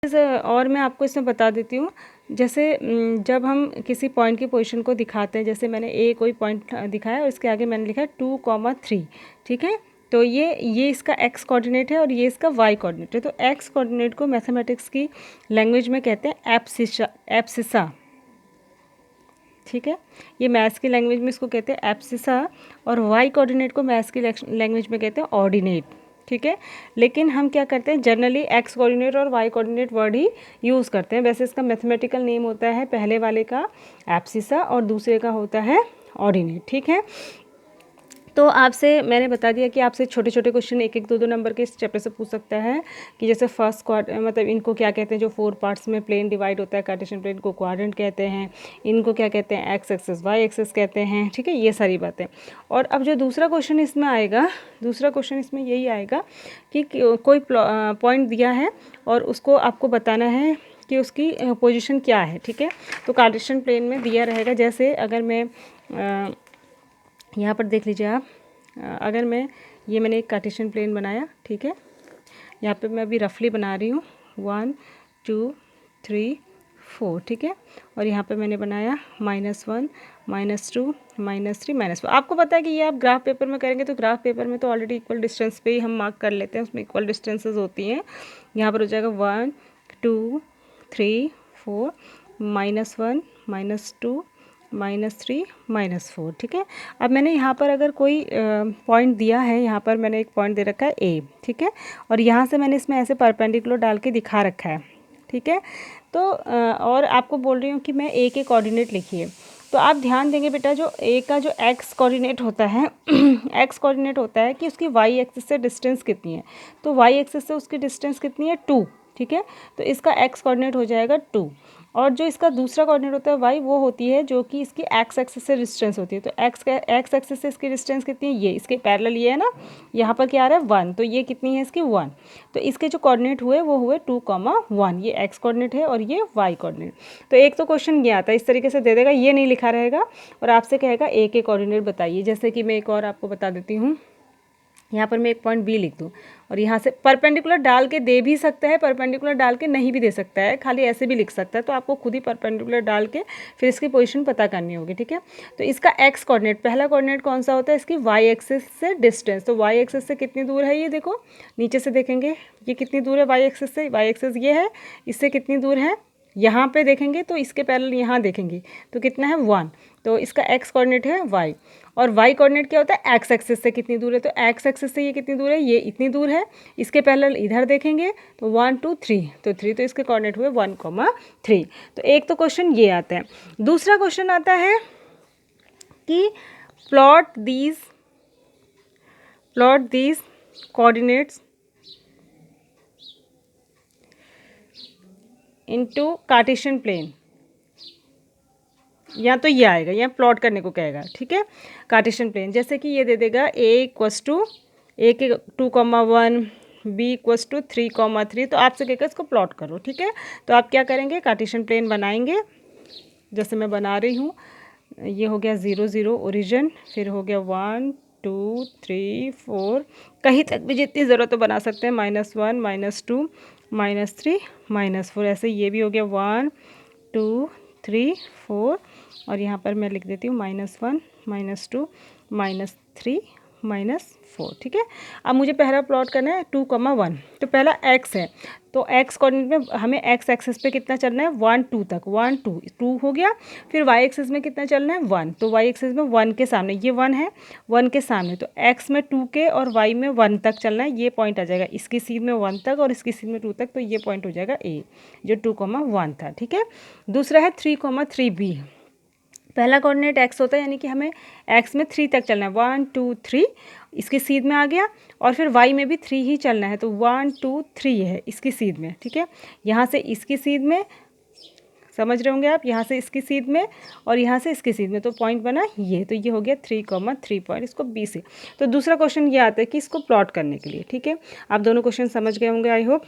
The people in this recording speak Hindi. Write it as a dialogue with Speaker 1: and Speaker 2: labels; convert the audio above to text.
Speaker 1: और मैं आपको इसमें बता देती हूँ, जैसे जब हम किसी पॉइंट की पोजीशन को दिखाते हैं, जैसे मैंने ए कोई पॉइंट दिखाया और इसके आगे मैंने लिखा है 2,3, ठीक है। तो ये इसका एक्स कोऑर्डिनेट है और ये इसका वाई कोऑर्डिनेट है। तो एक्स कोऑर्डिनेट को मैथमेटिक्स की लैंग्वेज में कहते हैं एब्सिसा, ठीक है। ये मैथ्स की लैंग्वेज में इसको कहते हैं एब्सिसा, और वाई कोऑर्डिनेट को मैथ्स की लैंग्वेज में कहते हैं ऑर्डिनेट, ठीक है। लेकिन हम क्या करते हैं, जनरली एक्स कोऑर्डिनेट और वाई कोऑर्डिनेट वर्ड ही यूज़ करते हैं। वैसे इसका मैथमेटिकल नेम होता है पहले वाले का एब्सिसा और दूसरे का होता है ऑर्डिनेट, ठीक है। तो आपसे मैंने बता दिया कि आपसे छोटे छोटे क्वेश्चन 1-1, 2-2 नंबर के इस चैप्टर से पूछ सकता है कि जैसे फर्स्ट क्वाड्रेंट, मतलब इनको क्या कहते हैं, जो 4 पार्ट्स में प्लेन डिवाइड होता है कार्टेशियन प्लेन को क्वाड्रेंट कहते हैं, इनको क्या कहते हैं, एक्स एक्सिस वाई एक्सिस कहते हैं, ठीक है, ये सारी बातें। और अब जो दूसरा क्वेश्चन इसमें आएगा, दूसरा क्वेश्चन इसमें यही आएगा कि कोई पॉइंट दिया है और उसको आपको बताना है कि उसकी पोजीशन क्या है, ठीक है। तो कार्टेशियन प्लेन में दिया रहेगा, जैसे अगर मैं यहाँ पर देख लीजिए आप, अगर मैंने एक कार्टेशियन प्लेन बनाया, ठीक है। यहाँ पे मैं अभी रफली बना रही हूँ 1 2 3 4, ठीक है। और यहाँ पे मैंने बनाया -1 -2 -3 -4। आपको पता है कि ये आप ग्राफ पेपर में करेंगे तो ग्राफ पेपर में तो ऑलरेडी इक्वल डिस्टेंस पे ही हम मार्क कर लेते हैं, उसमें इक्वल डिस्टेंसेस होती हैं। यहाँ पर हो जाएगा 1 2 3 4 -1 -2 -3 -4, ठीक है। अब मैंने यहाँ पर अगर कोई पॉइंट दिया है, यहाँ पर मैंने एक पॉइंट दे रखा है ए, ठीक है, और यहाँ से मैंने इसमें ऐसे परपेंडिकुलर डाल के दिखा रखा है, ठीक है। तो और आपको बोल रही हूँ कि मैं ए के कोऑर्डिनेट लिखिए। तो आप ध्यान देंगे बेटा, जो ए का जो एक्स कोऑर्डिनेट होता है एक्स कोऑर्डिनेट होता है कि उसकी वाई एक्सिस से डिस्टेंस कितनी है। तो वाई एक्सिस से उसकी डिस्टेंस कितनी है, 2, ठीक है। तो इसका एक्स कोऑर्डिनेट हो जाएगा 2, और जो इसका दूसरा कोऑर्डिनेट होता है वाई, वो होती है जो कि इसकी एक्स एक्सिस से डिस्टेंस होती है। तो एक्स एक्सिस से इसकी डिस्टेंस कितनी है, ये इसके पैरेलल ये है ना, यहाँ पर क्या आ रहा है 1, तो ये कितनी है इसकी 1। तो इसके जो कोऑर्डिनेट हुए वो हुए 2,1, ये एक्स कोऑर्डिनेट है और ये वाई कोऑर्डिनेट। तो एक तो क्वेश्चन ये आता है, इस तरीके से दे देगा, ये नहीं लिखा रहेगा और आपसे कहेगा ए के कोऑर्डिनेट बताइए। जैसे कि मैं एक और आपको बता देती हूँ, यहाँ पर मैं एक पॉइंट बी लिख दूँ और यहाँ से परपेंडिकुलर डाल के दे भी सकता है, परपेंडिकुलर डाल के नहीं भी दे सकता है, खाली ऐसे भी लिख सकता है। तो आपको खुद ही परपेंडिकुलर डाल के फिर इसकी पोजीशन पता करनी होगी, ठीक है। तो इसका एक्स कोऑर्डिनेट, पहला कोऑर्डिनेट कौन सा होता है, इसकी वाई एक्सिस से डिस्टेंस। तो वाई एक्सिस से कितनी दूर है, ये देखो नीचे से देखेंगे ये कितनी दूर है वाई एक्सिस से, वाई एक्सिस ये है, इससे कितनी दूर है, यहाँ पे देखेंगे तो इसके पैरेलल यहाँ देखेंगे तो कितना है 1। तो इसका एक्स कोऑर्डिनेट है वाई, और वाई कोऑर्डिनेट क्या होता है, एक्स एक्सिस से कितनी दूर है। तो एक्स एक्सिस से ये कितनी दूर है, ये इतनी दूर है, इसके पैरेलल इधर देखेंगे तो 1 2 3, तो 3, तो इसके कोऑर्डिनेट हुए 1,3। तो एक तो क्वेश्चन ये आता है। दूसरा क्वेश्चन आता है कि plot these coordinates into Cartesian plane, या तो ये आएगा, या प्लॉट करने को कहेगा, ठीक है, कार्टेशियन प्लेन। जैसे कि ये दे देगा a के 2,1, b = 3,3, तो आपसे कहेगा इसको प्लॉट करो, ठीक है। तो आप क्या करेंगे, कार्टेशियन प्लेन बनाएंगे, जैसे मैं बना रही हूँ। ये हो गया 0 0 ओरिजिन, फिर हो गया 1 2 3 4, कहीं तक भी जितनी ज़रूरत हो बना सकते हैं, -1 -2 -3 -4, ऐसे ये भी हो गया 1 2 3 4, और यहाँ पर मैं लिख देती हूँ -1 -2 -3 -4, ठीक है। अब मुझे पहला प्लॉट करना है 2,1, तो पहला x है, तो x कोऑर्डिनेट में हमें x एक्सिस पे कितना चलना है, 1 2 तक, 1 2 2 हो गया। फिर y एक्सिस में कितना चलना है, 1, तो y एक्सिस में 1 के सामने, ये 1 है, 1 के सामने, तो x में 2 के और y में 1 तक चलना है। ये पॉइंट आ जाएगा इसकी सीध में 1 तक और इसकी सीध में 2 तक, तो ये पॉइंट हो जाएगा a, जो 2,1 था, ठीक है। दूसरा है 3,3b, पहला कोऑर्डिनेट x होता है, यानी कि हमें x में 3 तक चलना है, 1 2 3, इसकी सीध में आ गया, और फिर y में भी 3 ही चलना है, तो 1 2 3 है इसकी सीध में, ठीक है। यहाँ से इसकी सीध में, समझ रहे होंगे आप, यहाँ से इसकी सीध में और यहाँ से इसकी सीध में, तो पॉइंट बना ये, तो ये हो गया 3,3 पॉइंट, इसको b से। तो दूसरा क्वेश्चन ये आता है कि इसको प्लॉट करने के लिए, ठीक है। आप दोनों क्वेश्चन समझ गए होंगे, आई होप।